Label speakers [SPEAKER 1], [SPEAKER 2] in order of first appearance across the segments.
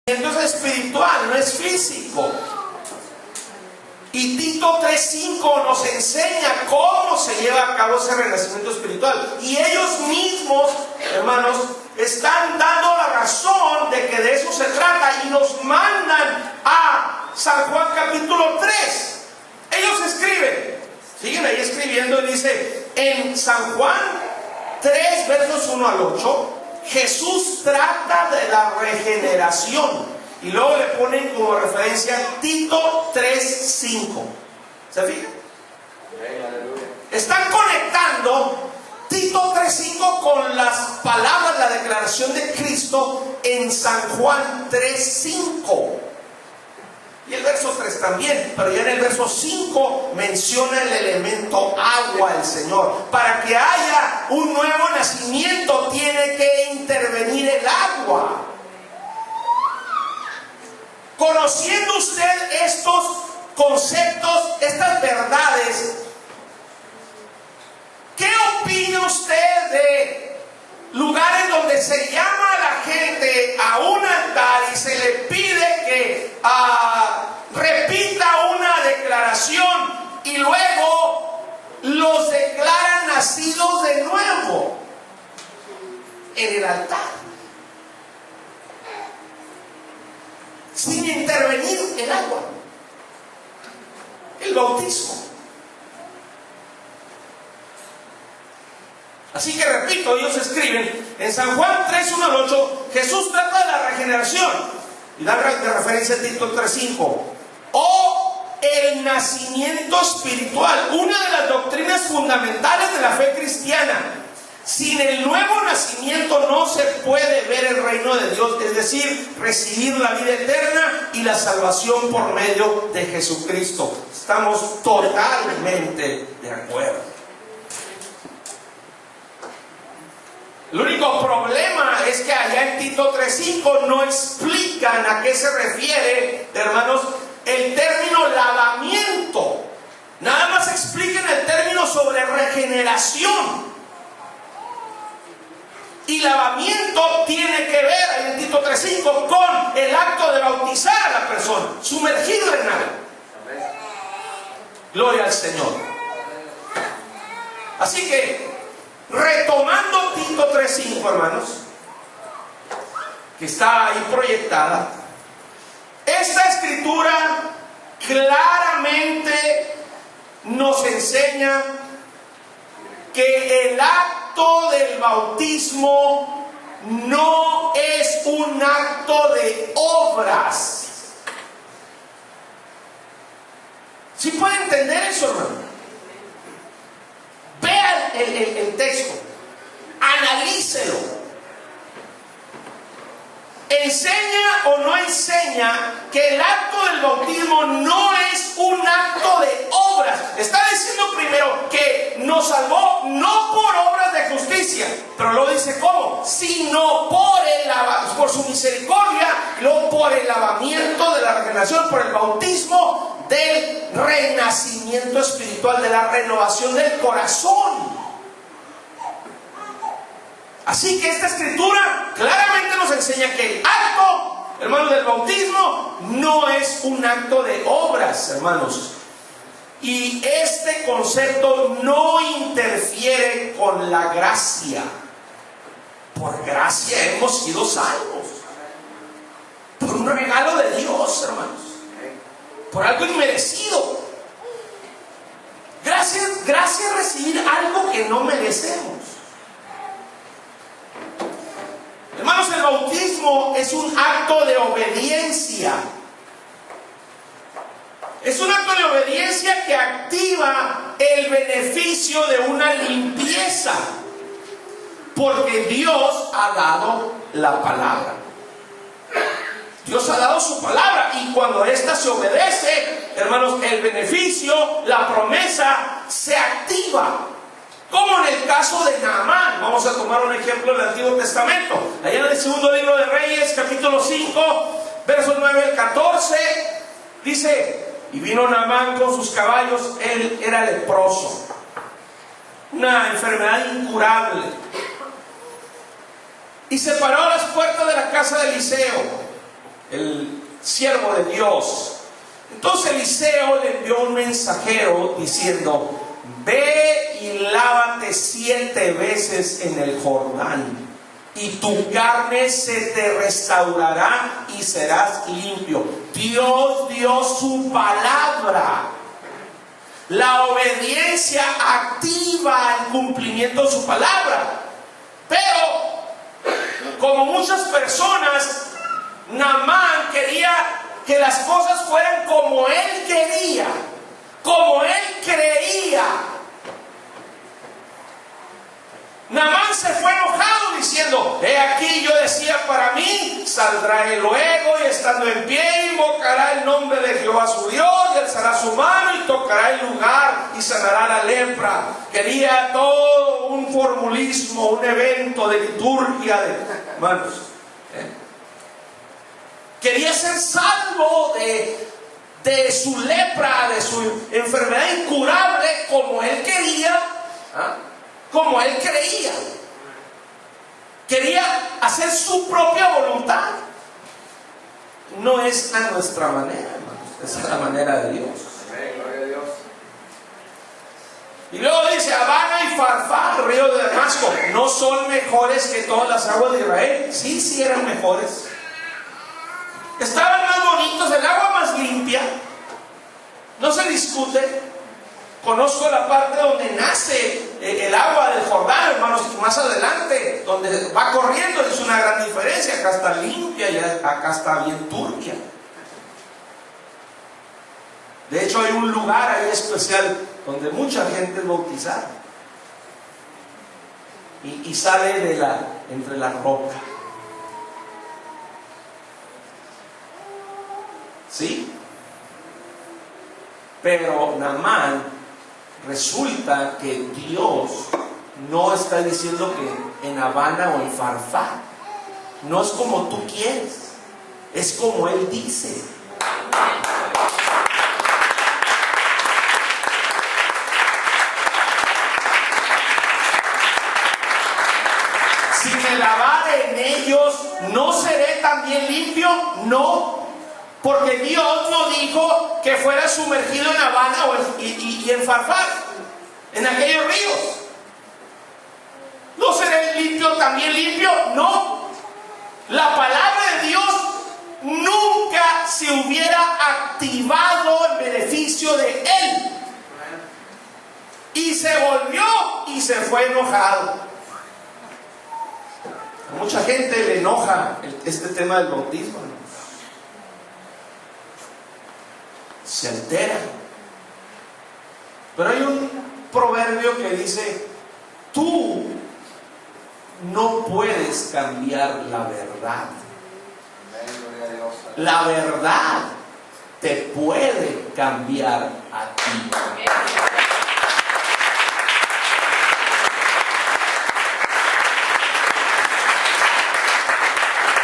[SPEAKER 1] es espiritual, no es físico. Y Tito 3:5 nos enseña cómo se lleva a cabo ese renacimiento espiritual. Y ellos mismos, hermanos, están dando la razón de que de eso se trata y nos mandan a San Juan capítulo 3. Ellos escriben, siguen ahí escribiendo y dice en San Juan 3 versos 1 al 8, Jesús trata de la regeneración. Y luego le ponen como referencia Tito 3:5. ¿Se fijan? Están conectando Tito 3:5 con las palabras, la declaración de Cristo en San Juan 3:5. Y el verso 3 también, pero ya en el verso 5 menciona el elemento agua el Señor. Para que haya un nuevo nacimiento tiene que intervenir el agua. Conociendo usted estos conceptos, estas verdades, ¿qué opina usted de lugares donde se llama a la gente a un altar y se le pide que repita una declaración y luego los declaran nacidos de nuevo en el altar, sin intervenir el agua, el bautismo? Así que repito, ellos escriben en San Juan 3:1 al 8, Jesús trata de la regeneración y da de referencia a Tito 3:5, o el nacimiento espiritual, una de las doctrinas fundamentales de la fe cristiana. Sin el nuevo nacimiento no se puede ver el reino de Dios, es decir, recibir la vida eterna y la salvación por medio de Jesucristo. Estamos totalmente de acuerdo. El único problema es que allá en Tito 3:5 no explican a qué se refiere, hermanos, el término lavamiento. Nada más explican el término sobre regeneración. Y lavamiento tiene que ver, ahí en Tito 3:5, con el acto de bautizar a la persona, sumergido en agua. Gloria al Señor. Así que, retomando Tito 3:5, hermanos, que está ahí proyectada, esta escritura claramente nos enseña que el acto del bautismo no es un acto de obras. ¿Sí puede entender eso, hermano? Vean el texto, analícelo. ¿Enseña o no enseña que el acto del bautismo no es un acto de obras? Está diciendo primero que nos salvó no por obras de justicia, pero lo dice ¿cómo? Sino por su misericordia, no por el lavamiento de la regeneración, por el bautismo del renacimiento espiritual, de la renovación del corazón. Así que esta escritura claramente nos enseña que el acto, hermanos, del bautismo no es un acto de obras, hermanos. Y este concepto no interfiere con la gracia. Por gracia hemos sido salvos. Por un regalo de Dios, hermanos. Por algo inmerecido. Gracia es recibir algo que no merecemos. Hermanos, el bautismo es un acto de obediencia. Es un acto de obediencia que activa el beneficio de una limpieza, porque Dios ha dado la palabra. Dios ha dado su palabra, y cuando ésta se obedece, hermanos, el beneficio, la promesa se activa. Como en el caso de Naamán. Vamos a tomar un ejemplo del Antiguo Testamento. Allá en el segundo libro de Reyes, capítulo 5, versos 9 al 14, dice: y vino Naamán con sus caballos, él era leproso, una enfermedad incurable, y se paró a las puertas de la casa de Eliseo el siervo de Dios. Entonces Eliseo le envió un mensajero diciendo: ve y lávate 7 veces en el Jordán, y tu carne se te restaurará y serás limpio. Dios dio su palabra. La obediencia activa el cumplimiento de su palabra. Pero, como muchas personas, Naamán quería que las cosas fueran como él quería, como él creía. Naamán se fue enojado diciendo: he aquí, yo decía para mí, saldrá él luego y estando en pie invocará el nombre de Jehová su Dios, y alzará su mano y tocará el lugar y sanará la lepra. Quería todo un formulismo, un evento de liturgia de manos. Quería ser salvo de su lepra, de su enfermedad incurable, como él quería, como él creía. Quería hacer su propia voluntad. No es a nuestra manera, hermanos, es a la manera de Dios.
[SPEAKER 2] Gloria a Dios.
[SPEAKER 1] Y luego dice: Abana y Farfar, río de Damasco, ¿no son mejores que todas las aguas de Israel? Sí, sí eran mejores. Estaban más bonitos, el agua más limpia. No se discute. Conozco la parte donde nace el agua del Jordán, hermanos, y más adelante, donde va corriendo, es una gran diferencia. Acá está limpia y acá está bien turbia. De hecho, hay un lugar ahí especial donde mucha gente es bautizada y sale entre la roca. ¿Sí? Pero Naamán, resulta que Dios no está diciendo que en Abana o en Farfar. No es como tú quieres, es como Él dice. Si me lavare en ellos, ¿no seré también limpio? No. Porque Dios no dijo que fuera sumergido en Abana y en Farfar, en aquellos ríos. ¿No seré limpio también limpio? No. La palabra de Dios nunca se hubiera activado en beneficio de Él. Y se volvió y se fue enojado. A mucha gente le enoja este tema del bautismo, ¿no? Se altera. Pero hay un proverbio que dice: tú no puedes cambiar la verdad. La verdad te puede cambiar a ti.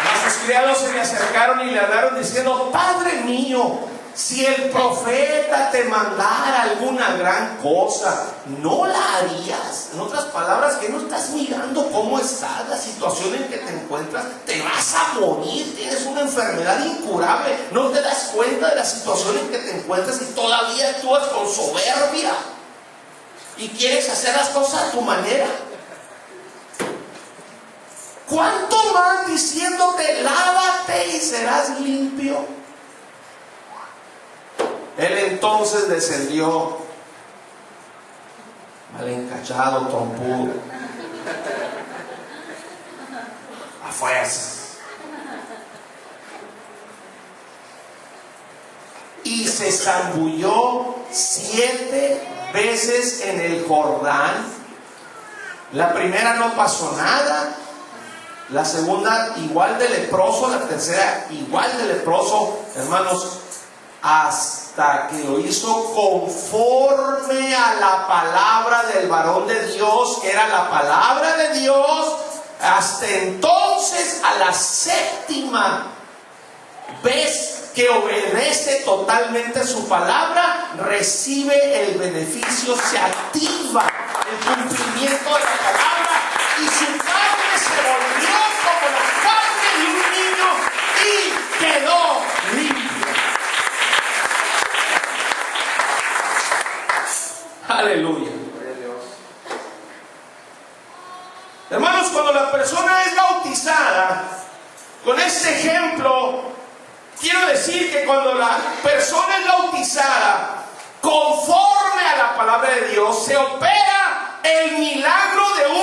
[SPEAKER 1] Mas sus criados se le acercaron y le hablaron diciendo: Padre mío, si el profeta te mandara alguna gran cosa, ¿no la harías? En otras palabras, que no estás mirando cómo está la situación en que te encuentras. Te vas a morir, tienes una enfermedad incurable. No te das cuenta de la situación en que te encuentras y todavía actúas con soberbia y quieres hacer las cosas a tu manera. ¿Cuánto más diciéndote: lávate y serás limpio? Él entonces descendió, mal encachado, trompudo, a fuerzas, y se zambulló 7 veces en el Jordán. La primera no pasó nada, la segunda igual de leproso, la tercera igual de leproso, hermanos, hasta que lo hizo conforme a la palabra del varón de Dios, que era la palabra de Dios. Hasta entonces, a la 7ª vez que obedece totalmente su palabra, recibe el beneficio, se activa el cumplimiento de la palabra, y su carne se volvió como la carne de un niño, y quedó limpia. Aleluya. Hermanos, cuando la persona es bautizada, con este ejemplo, quiero decir que cuando la persona es bautizada, conforme a la palabra de Dios, se opera el milagro de